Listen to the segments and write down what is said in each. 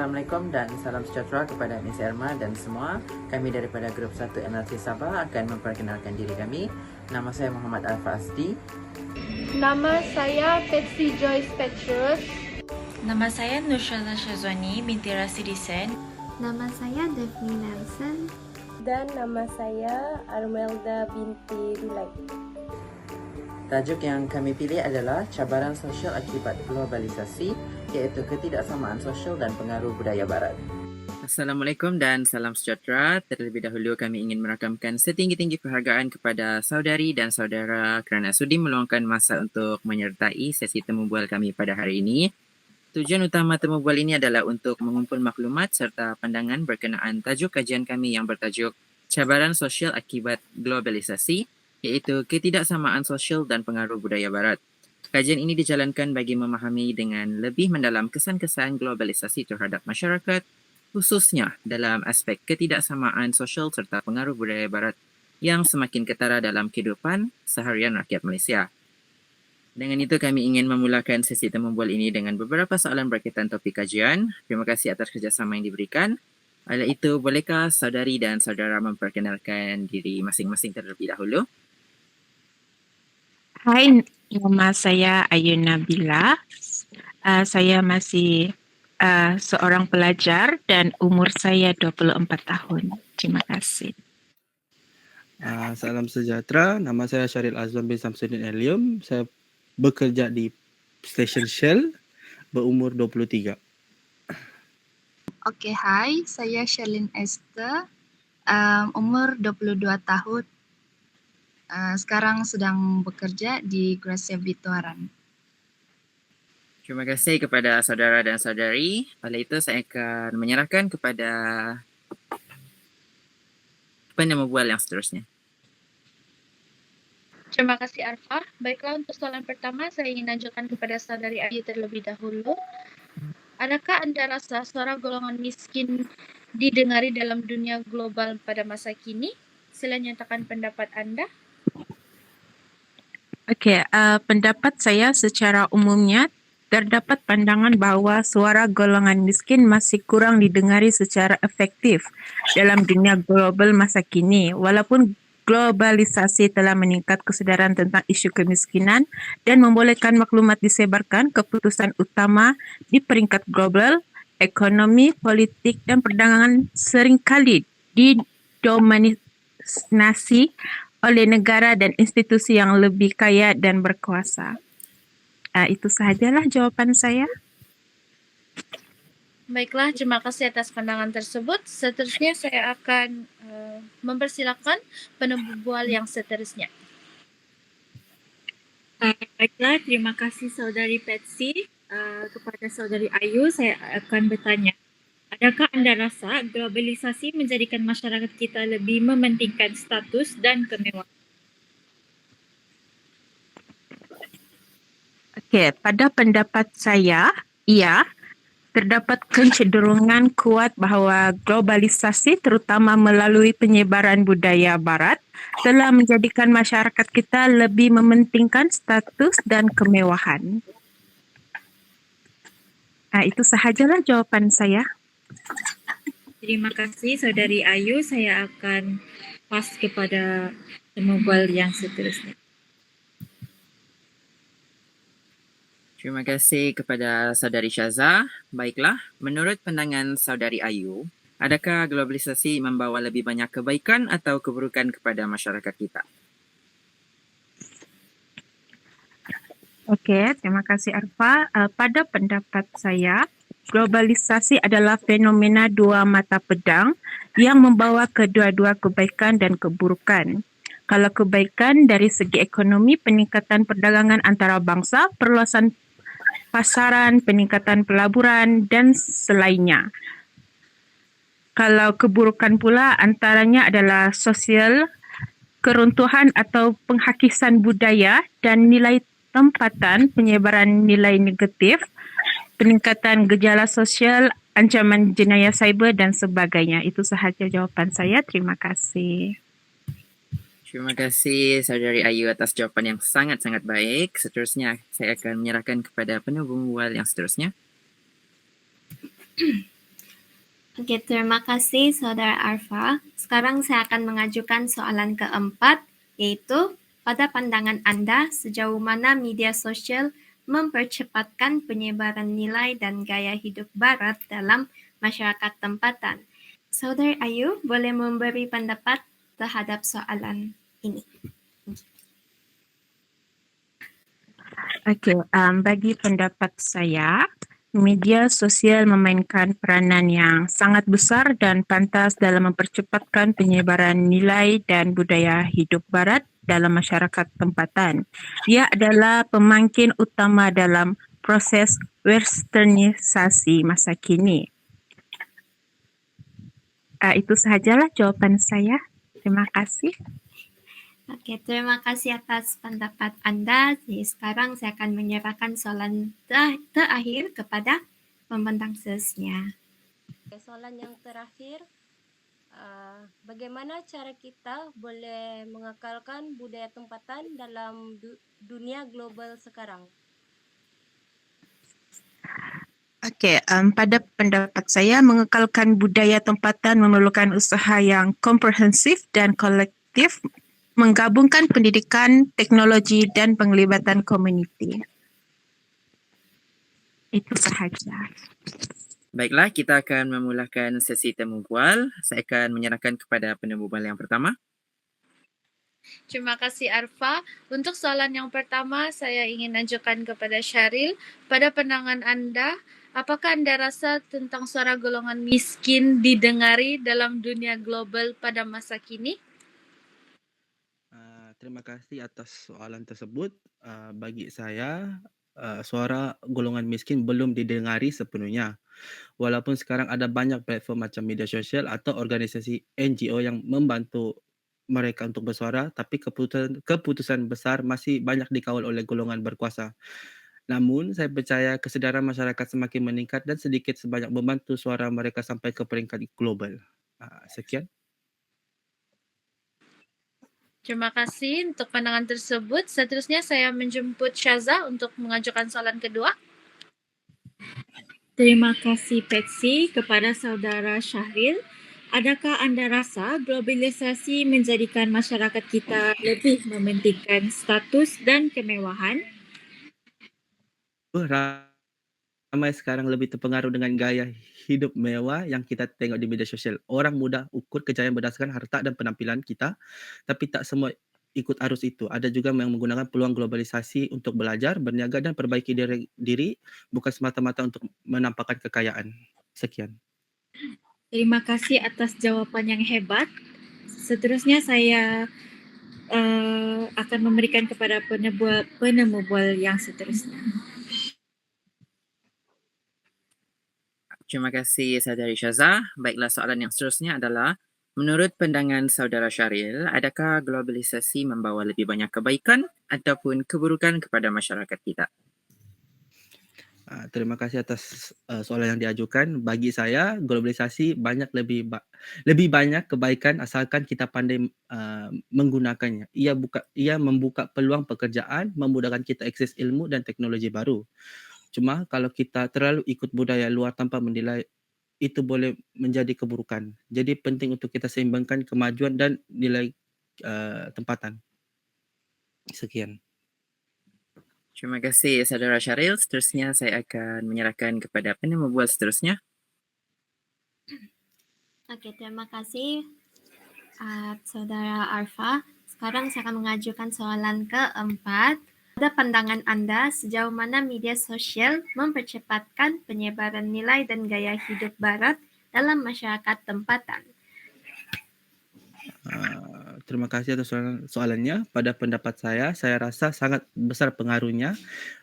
Assalamualaikum dan salam sejahtera kepada Miss Erma dan semua. Kami daripada Grup 1 MLC Sabah akan memperkenalkan diri kami. Nama saya Muhammad Alfa Asdi. Nama saya Patsy Joyce Petrus. Nama saya Nurshala Syazwani binti Rasidi Sen. Nama saya Daphne Nelson. Dan nama saya Armelda binti Dulai. Tajuk yang kami pilih adalah cabaran sosial akibat globalisasi, iaitu ketidaksamaan sosial dan pengaruh budaya barat. Assalamualaikum dan salam sejahtera. Terlebih dahulu kami ingin merakamkan setinggi-tinggi penghargaan kepada saudari dan saudara kerana sudi meluangkan masa untuk menyertai sesi temu bual kami pada hari ini. Tujuan utama temu bual ini adalah untuk mengumpul maklumat serta pandangan berkenaan tajuk kajian kami yang bertajuk Cabaran Sosial Akibat Globalisasi, iaitu ketidaksamaan sosial dan pengaruh budaya barat. Kajian ini dijalankan bagi memahami dengan lebih mendalam kesan-kesan globalisasi terhadap masyarakat, khususnya dalam aspek ketidaksamaan sosial serta pengaruh budaya barat yang semakin ketara dalam kehidupan seharian rakyat Malaysia. Dengan itu kami ingin memulakan sesi temu bual ini dengan beberapa soalan berkaitan topik kajian. Terima kasih atas kerjasama yang diberikan. Oleh itu, bolehkah saudari dan saudara memperkenalkan diri masing-masing terlebih dahulu? Hai, nama saya Ayu Nabila. Saya masih seorang pelajar dan umur saya 24 tahun. Terima kasih. Salam sejahtera, nama saya Syaril Azwan bin Samsudin Elium. Saya bekerja di Stesen Shell, berumur 23. Okey, hai. Saya Sherlyn Esther, umur 22 tahun. Sekarang sedang bekerja di Gracia Bituaran. Terima kasih kepada saudara dan saudari. Oleh itu saya akan menyerahkan kepada penemu bual yang seterusnya. Terima kasih Arfa. Baiklah, untuk soalan pertama saya ingin ajukan kepada saudari Ayu terlebih dahulu. Adakah anda rasa suara golongan miskin didengari dalam dunia global pada masa kini? Sila nyatakan pendapat anda. Okey, pendapat saya secara umumnya terdapat pandangan bahawa suara golongan miskin masih kurang didengari secara efektif dalam dunia global masa kini. Walaupun globalisasi telah meningkat kesedaran tentang isu kemiskinan dan membolehkan maklumat disebarkan, keputusan utama di peringkat global, ekonomi, politik dan perdagangan seringkali didominasi oleh negara dan institusi yang lebih kaya dan berkuasa. Itu sahajalah jawapan saya. Baiklah, terima kasih atas pandangan tersebut. Seterusnya saya akan mempersilakan penemu bual yang seterusnya. Baiklah, terima kasih saudari Patsy. Kepada saudari Ayu, saya akan bertanya. Adakah anda rasa globalisasi menjadikan masyarakat kita lebih mementingkan status dan kemewahan? Okey, pada pendapat saya, ya, terdapat kecenderungan kuat bahawa globalisasi terutama melalui penyebaran budaya barat telah menjadikan masyarakat kita lebih mementingkan status dan kemewahan. Itu sahajalah jawapan saya. Terima kasih saudari Ayu. Saya akan pas kepada temu bual yang seterusnya. Terima kasih kepada saudari Syaza. Baiklah, menurut pandangan saudari Ayu, adakah globalisasi membawa lebih banyak kebaikan atau keburukan kepada masyarakat kita? Okey, terima kasih Arfa. Pada pendapat saya, globalisasi adalah fenomena dua mata pedang yang membawa kedua-dua kebaikan dan keburukan. Kalau kebaikan dari segi ekonomi, peningkatan perdagangan antara bangsa, perluasan pasaran, peningkatan pelaburan dan selainnya. Kalau keburukan pula antaranya adalah sosial, keruntuhan atau penghakisan budaya dan nilai tempatan, penyebaran nilai negatif, peningkatan gejala sosial, ancaman jenayah cyber dan sebagainya. Itu sahaja jawapan saya. Terima kasih. Terima kasih saudari Ayu atas jawapan yang sangat-sangat baik. Seterusnya saya akan menyerahkan kepada penemu bual yang seterusnya. Oke, terima kasih Saudara Arfa. Sekarang saya akan mengajukan soalan keempat, yaitu pada pandangan Anda, sejauh mana media sosial mempercepatkan penyebaran nilai dan gaya hidup Barat dalam masyarakat tempatan? Saudari Ayu, boleh memberi pendapat terhadap soalan ini? Okey, bagi pendapat saya, media sosial memainkan peranan yang sangat besar dan pantas dalam mempercepatkan penyebaran nilai dan budaya hidup Barat dalam masyarakat tempatan. Ia adalah pemangkin utama dalam proses westernisasi masa kini. Itu sahajalah jawapan saya. Terima kasih. Oke, terima kasih atas pendapat Anda. Jadi sekarang saya akan menyerahkan soalan terakhir kepada pembentang seterusnya. Soalan yang terakhir, bagaimana cara kita boleh mengekalkan budaya tempatan dalam dunia global sekarang? Okey, pada pendapat saya, mengekalkan budaya tempatan memerlukan usaha yang komprehensif dan kolektif, menggabungkan pendidikan, teknologi dan penglibatan komuniti. Itu sahaja. Baiklah, kita akan memulakan sesi temu bual. Saya akan menyerahkan kepada penemu bual yang pertama. Terima kasih Arfa. Untuk soalan yang pertama, saya ingin ajukan kepada Syaril. Pada pandangan Anda, apakah Anda rasa tentang suara golongan miskin didengari dalam dunia global pada masa kini? Terima kasih atas soalan tersebut. Bagi saya, suara golongan miskin belum didengari sepenuhnya. Walaupun sekarang ada banyak platform macam media sosial atau organisasi NGO yang membantu mereka untuk bersuara, tapi keputusan besar masih banyak dikawal oleh golongan berkuasa. Namun, saya percaya kesedaran masyarakat semakin meningkat dan sedikit sebanyak membantu suara mereka sampai ke peringkat global. Sekian. Terima kasih untuk pandangan tersebut. Seterusnya saya menjemput Syaza untuk mengajukan soalan kedua. Terima kasih Patsy. Kepada Saudara Syahril, adakah anda rasa globalisasi menjadikan masyarakat kita lebih mementingkan status dan kemewahan? Ramai sekarang lebih terpengaruh dengan gaya hidup mewah yang kita tengok di media sosial. Orang mudah ukur kejayaan berdasarkan harta dan penampilan kita, tapi tak semua ikut arus itu. Ada juga yang menggunakan peluang globalisasi untuk belajar, berniaga dan perbaiki diri bukan semata-mata untuk menampakkan kekayaan. Sekian. Terima kasih atas jawapan yang hebat. Seterusnya saya akan memberikan kepada penemu bual yang seterusnya. Terima kasih Saudari Syaza. Baiklah, soalan yang seterusnya adalah, menurut pandangan Saudara Syaril, adakah globalisasi membawa lebih banyak kebaikan ataupun keburukan kepada masyarakat kita? Terima kasih atas soalan yang diajukan. Bagi saya, globalisasi lebih banyak kebaikan asalkan kita pandai menggunakannya. Ia membuka peluang pekerjaan, memudahkan kita akses ilmu dan teknologi baru. Cuma kalau kita terlalu ikut budaya luar tanpa menilai, itu boleh menjadi keburukan. Jadi penting untuk kita seimbangkan kemajuan dan nilai tempatan. Sekian. Terima kasih Saudara Syaril. Seterusnya saya akan menyerahkan kepada penemu bual seterusnya. Oke, terima kasih Saudara Arfa. Sekarang saya akan mengajukan soalan keempat. Pada pandangan Anda, sejauh mana media sosial mempercepatkan penyebaran nilai dan gaya hidup Barat dalam masyarakat tempatan? Terima kasih atas soalannya. Pada pendapat saya rasa sangat besar pengaruhnya.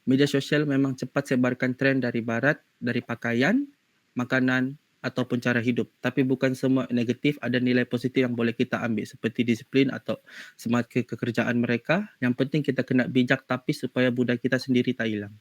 Media sosial memang cepat sebarkan tren dari Barat, dari pakaian, makanan, ataupun cara hidup. Tapi bukan semua negatif, ada nilai positif yang boleh kita ambil seperti disiplin atau semangat kekerjaan mereka. Yang penting kita kena bijak tapi supaya budaya kita sendiri tak hilang.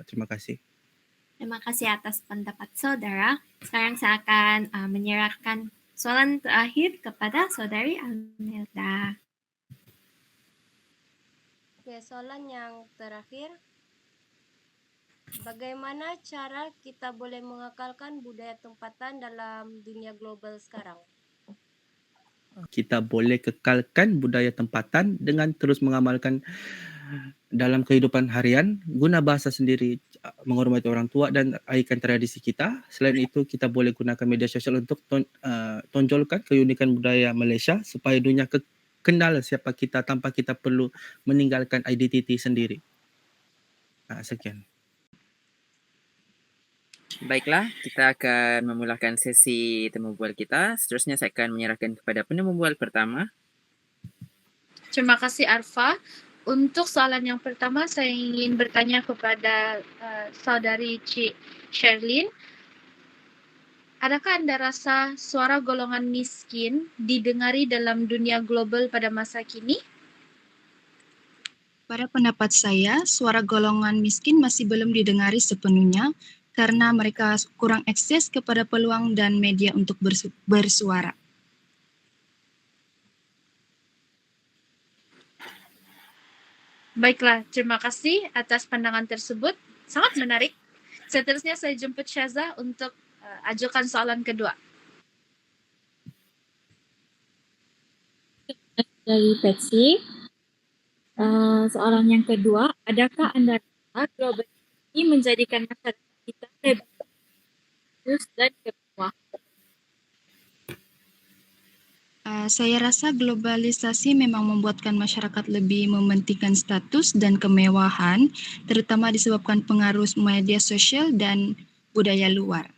Terima kasih. Terima kasih atas pendapat saudara. Sekarang saya akan menyerahkan soalan terakhir kepada Saudari Armelda. Oke, soalan yang terakhir. Bagaimana cara kita boleh mengekalkan budaya tempatan dalam dunia global sekarang? Kita boleh kekalkan budaya tempatan dengan terus mengamalkan dalam kehidupan harian, guna bahasa sendiri, menghormati orang tua dan raihkan tradisi kita. Selain itu, kita boleh gunakan media sosial untuk tonjolkan keunikan budaya Malaysia supaya dunia kenal siapa kita tanpa kita perlu meninggalkan identiti sendiri. Sekian. Baiklah, kita akan memulakan sesi temu bual kita. Seterusnya saya akan menyerahkan kepada penemu bual pertama. Terima kasih Arfa. Untuk soalan yang pertama, saya ingin bertanya kepada saudari Cik Sherlyn. Adakah Anda rasa suara golongan miskin didengari dalam dunia global pada masa kini? Pada pendapat saya, suara golongan miskin masih belum didengari sepenuhnya karena mereka kurang akses kepada peluang dan media untuk bersuara. Baiklah, terima kasih atas pandangan tersebut. Sangat menarik. Seterusnya saya jemput Syaza untuk ajukan soalan kedua. Dari Patsy, soalan yang kedua, adakah Anda rasa globalisasi menjadikan masyarakat kita lebih bagus dan ke bawah? Saya rasa globalisasi memang membuatkan masyarakat lebih mementingkan status dan kemewahan, terutama disebabkan pengaruh media sosial dan budaya luar.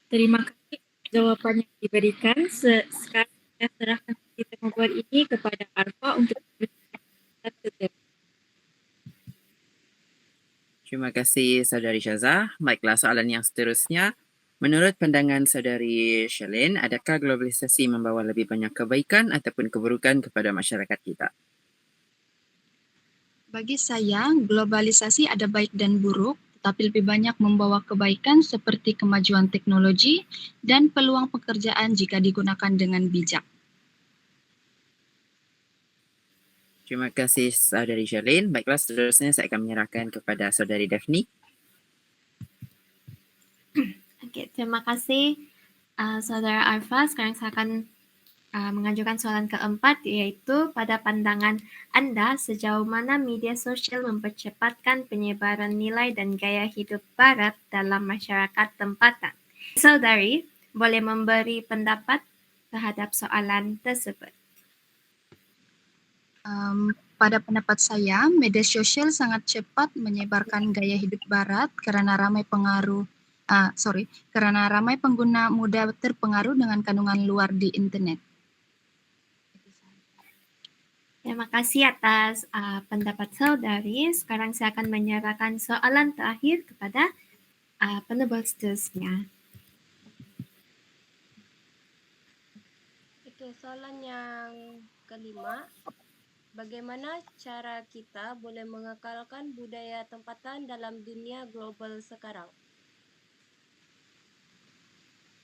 Terima kasih jawapan yang diberikan. Sekarang saya serahkan sesi temu bual ini kepada Arfa untuk berbicara. Terima kasih saudari Syaza. Baiklah, soalan yang seterusnya. Menurut pandangan saudari Sherlyn, adakah globalisasi membawa lebih banyak kebaikan ataupun keburukan kepada masyarakat kita? Bagi saya, globalisasi ada baik dan buruk, tetapi lebih banyak membawa kebaikan seperti kemajuan teknologi dan peluang pekerjaan jika digunakan dengan bijak. Terima kasih saudari Sherlyn. Baiklah, seterusnya saya akan menyerahkan kepada saudari Daphne. Oke, terima kasih Saudara Arfa. Sekarang saya akan mengajukan soalan keempat, yaitu pada pandangan Anda sejauh mana media sosial mempercepatkan penyebaran nilai dan gaya hidup Barat dalam masyarakat tempatan. Saudari, boleh memberi pendapat terhadap soalan tersebut. Pada pendapat saya, media sosial sangat cepat menyebarkan gaya hidup Barat karena ramai pengguna muda terpengaruh dengan kandungan luar di internet. Terima kasih atas pendapat saudari. Sekarang saya akan menyerahkan soalan terakhir kepada penebal seterusnya. Oke, soalan yang kelima. Bagaimana cara kita boleh mengekalkan budaya tempatan dalam dunia global sekarang?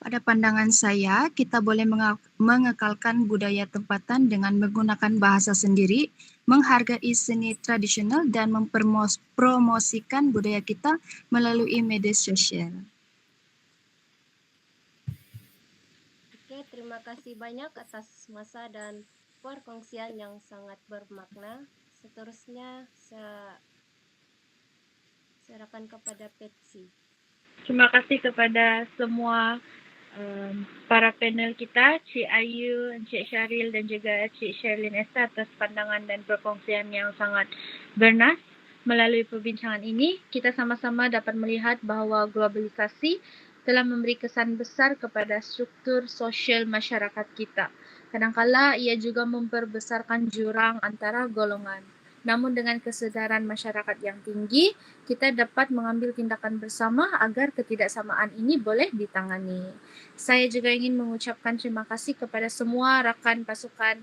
Pada pandangan saya, kita boleh mengekalkan budaya tempatan dengan menggunakan bahasa sendiri, menghargai seni tradisional, dan mempromosikan budaya kita melalui media sosial. Oke, terima kasih banyak atas masa dan perkongsian yang sangat bermakna. Seterusnya saya serahkan kepada Patsy. Terima kasih kepada semua para panel kita, Cik Ayu, Cik Syaril dan juga Cik Sherlyn Esther atas pandangan dan perkongsian yang sangat bernas. Melalui perbincangan ini, kita sama-sama dapat melihat bahawa globalisasi telah memberi kesan besar kepada struktur sosial masyarakat kita. Kadang-kala ia juga memperbesarkan jurang antara golongan. Namun dengan kesedaran masyarakat yang tinggi, kita dapat mengambil tindakan bersama agar ketidaksamaan ini boleh ditangani. Saya juga ingin mengucapkan terima kasih kepada semua rakan pasukan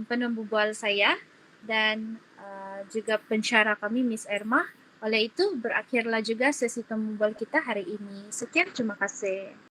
penemu bual saya dan juga pensyarah kami Miss Erma. Oleh itu, berakhirlah juga sesi temu bual kita hari ini. Sekian, terima kasih.